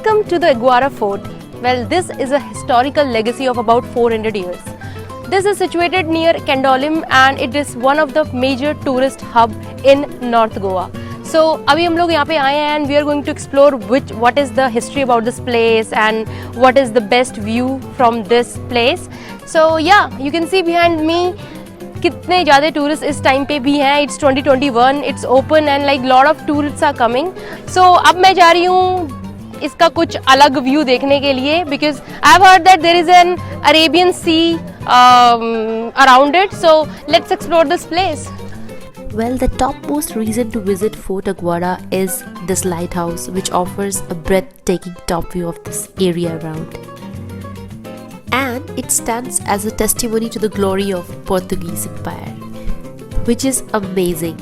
Welcome to the Aguara Fort. Well, this is a historical legacy of about 400 years. This is situated near Candolim and it is one of the major tourist hub in North Goa. So अभी हम लोग यहाँ पे आए हैं and we are going to explore what is the history about this place and what is the best view from this place. So yeah, you can see behind me कितने ज़्यादा tourist इस टाइम पे भी हैं. It's 2021, it's open and like lot of tourists are coming. So अब मैं जा रही हूँ इसका कुछ अलग व्यू देखने के लिए because I have heard that there is an Arabian Sea around it. So let's explore this place. Well, the topmost reason to visit Fort Aguada is this lighthouse, which offers a breathtaking top view of this area around. And it stands as a testimony to the glory of Portuguese Empire, which is amazing.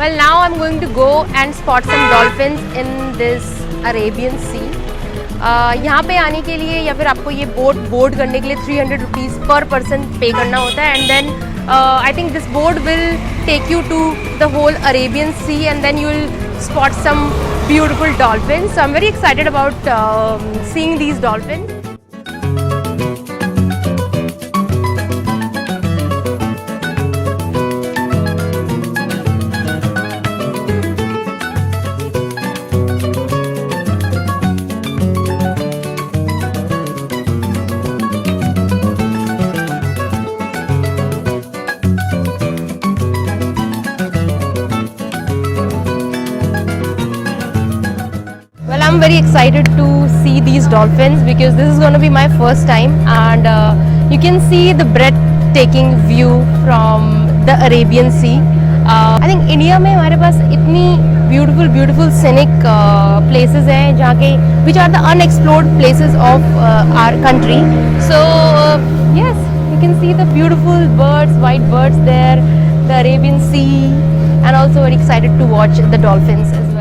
Well, now I'm going to go and spot some dolphins in this Arabian Sea. यहाँ पे आने के लिए या फिर आपको ये board करने के लिए 300 रुपीज़ पर पर्सन पे करना होता है. And then I think this boat will take you to the whole Arabian Sea and then you will spot some beautiful dolphin. So I am very excited about seeing these dolphin. I'm very excited to see these dolphins because this is going to be my first time and you can see the breathtaking view from the Arabian Sea. I think India में हमारे पास इतनी beautiful scenic places हैं जहाँ के which are the unexplored places of our country. So yes, you can see the beautiful birds, white birds there, the Arabian Sea, and also very excited to watch the dolphins as well.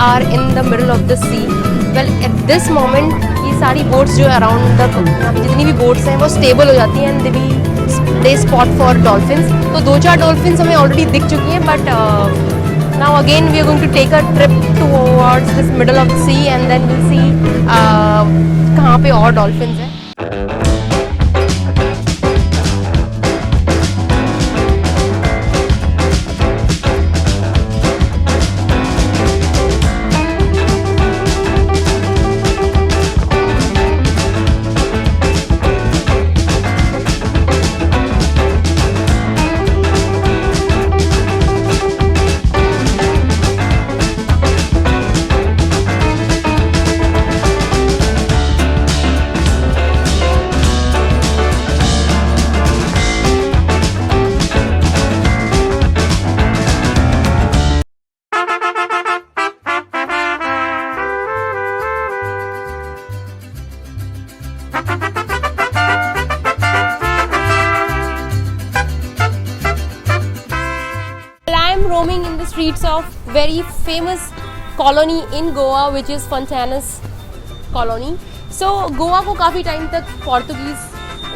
Are in the middle of the sea. Well, at this moment ये सारी boats जो around the जितनी भी boats हैं वो stable हो जाती हैं and they spot for dolphins. तो 2-4 डॉल्फिन्स हमें ऑलरेडी दिख चुकी हैं but now again we are going to take a trip towards this middle of the sea and then will see कहाँ पे और डॉल्फिन्स हैं. Roaming in the streets of very famous colony in Goa which is Fontanes colony. So Goa को काफ़ी time तक Portuguese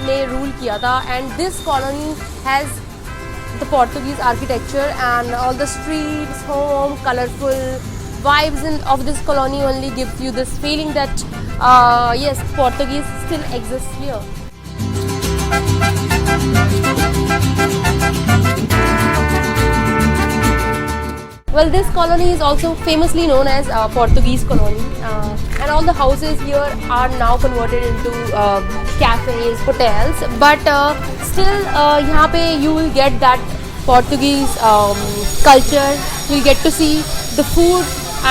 ने rule किया था and this colony has the Portuguese architecture and all the streets, home, colorful vibes of this colony only gives you this feeling that yes, Portuguese still exists here. Well, this colony is also famously known as Portuguese colony and all the houses here are now converted into cafes, hotels, but still यहाँ पे you will get that Portuguese culture. You'll get to see the food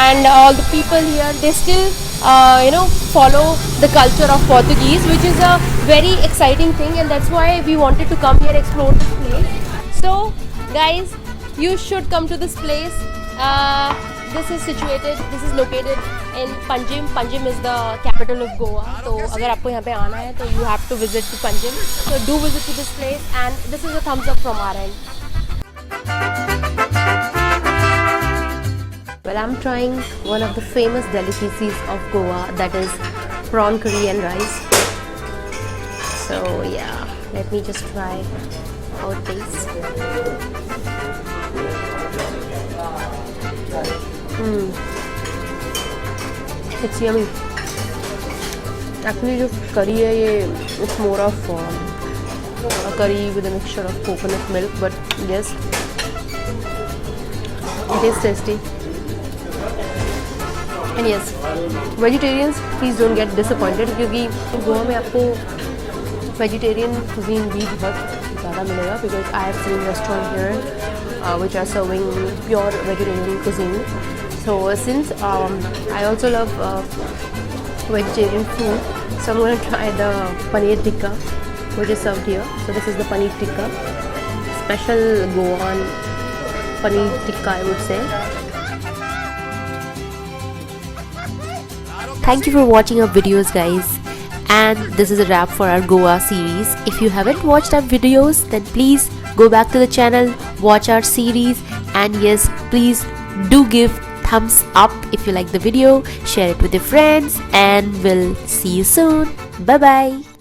and all the people here, they still follow the culture of Portuguese, which is a very exciting thing, and that's why we wanted to come here explore this place. So guys, you should come to this place. This is located in Panjim. Panjim is the capital of Goa. तो अगर आपको यहाँ पे आना है तो you have to visit to Panjim. So do visit to this place, and this is a thumbs up from our end. Well, I'm trying one of the famous delicacies of Goa, that is prawn curry and rice. So yeah, let me just try how it tastes. It's yummy. Actually, जो curry है ये it's more of a curry with a mixture of coconut milk, but yes, it is tasty. And yes, vegetarians, please don't get disappointed, क्योंकि गोवा में आपको vegetarian cuisine भी बहुत ज़्यादा मिलेगा, because I have seen restaurants here which are serving pure vegetarian cuisine. So since I also love vegetarian food, so I'm going to try the paneer tikka which is served here. So this is the paneer tikka, special Goan paneer tikka, I would say. Thank you for watching our videos, guys. And this is a wrap for our Goa series. If you haven't watched our videos, then please go back to the channel, watch our series, and yes, please do give thumbs up if you like the video, share it with your friends, and we'll see you soon. Bye bye.